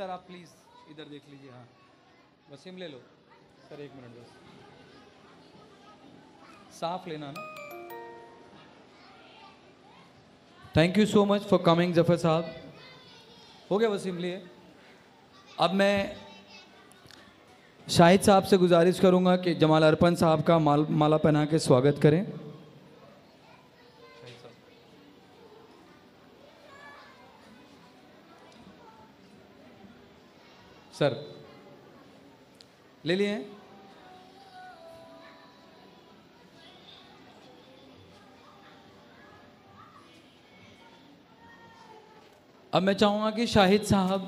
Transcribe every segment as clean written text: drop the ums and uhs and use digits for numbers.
Sir आप please इधर देख लीजिए। हाँ वसीम ले लो सर, 1 मिनट बस, साफ लेना ना। Thank you so much for coming Zafar साहब। हो गया वसीम, लिए। अब मैं शाहिद साहब से गुजारिश करूंगा कि जमाल अरपन साहब का माला पहना के स्वागत करें। सर ले लिए हैं? अब मैं चाहूँगा कि शाहिद साहब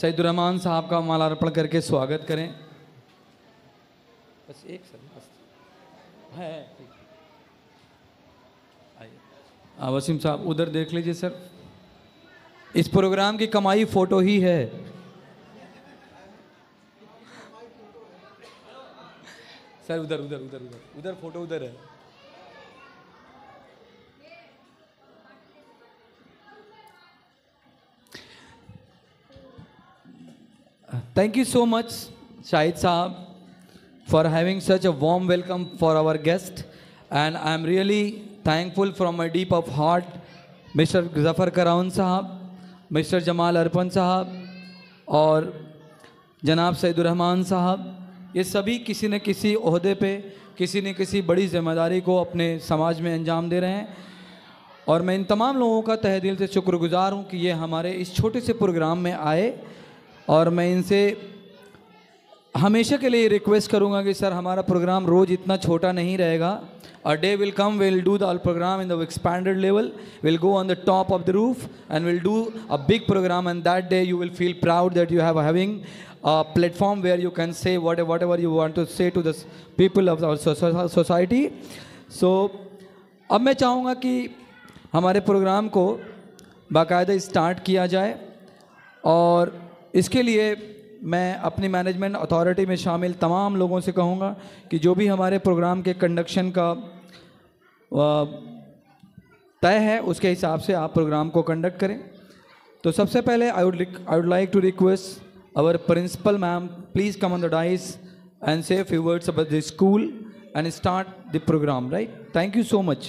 सईदुर्रहमान साहब का माला अर्पण करके स्वागत करें। बस एक सर बस है, ठीक। आइए वसीम साहब उधर देख लीजिए सर, इस प्रोग्राम की कमाई फोटो ही है। सर उधर उधर उधर उधर उधर फोटो उधर है। Thank you so much, Shahid Saab, for having such a warm welcome for our guest, and I am really thankful from my deep of heart, Mr. Zafar Karaun Sahab, Mr. Jamal Arpan Sahab और जनाब सईदुर्रहमान साहब। ये सभी किसी न किसी ओहदे पे, किसी न किसी बड़ी जिम्मेदारी को अपने समाज में अंजाम दे रहे हैं, और मैं इन तमाम लोगों का तहे दिल से शुक्रगुजार हूँ कि ये हमारे इस छोटे से प्रोग्राम में आए। और मैं इनसे हमेशा के लिए रिक्वेस्ट करूंगा कि सर हमारा प्रोग्राम रोज़ इतना छोटा नहीं रहेगा। A day will come, will do the all programme in the expanded level, will go on the top of the roof and will do a big programme, and that day you will feel proud that you have having a platform where you can say whatever you want to say to the people of our society. So अब मैं चाहूँगा कि हमारे programme को बाकायदा start किया जाए, और इसके लिए मैं अपनी मैनेजमेंट अथॉरिटी में शामिल तमाम लोगों से कहूँगा कि जो भी हमारे प्रोग्राम के कंडक्शन का तय है उसके हिसाब से आप प्रोग्राम को कंडक्ट करें। तो सबसे पहले I would like to request our principal ma'am, please come on the dais and say a few words about the school and start the program, right? Thank you so much.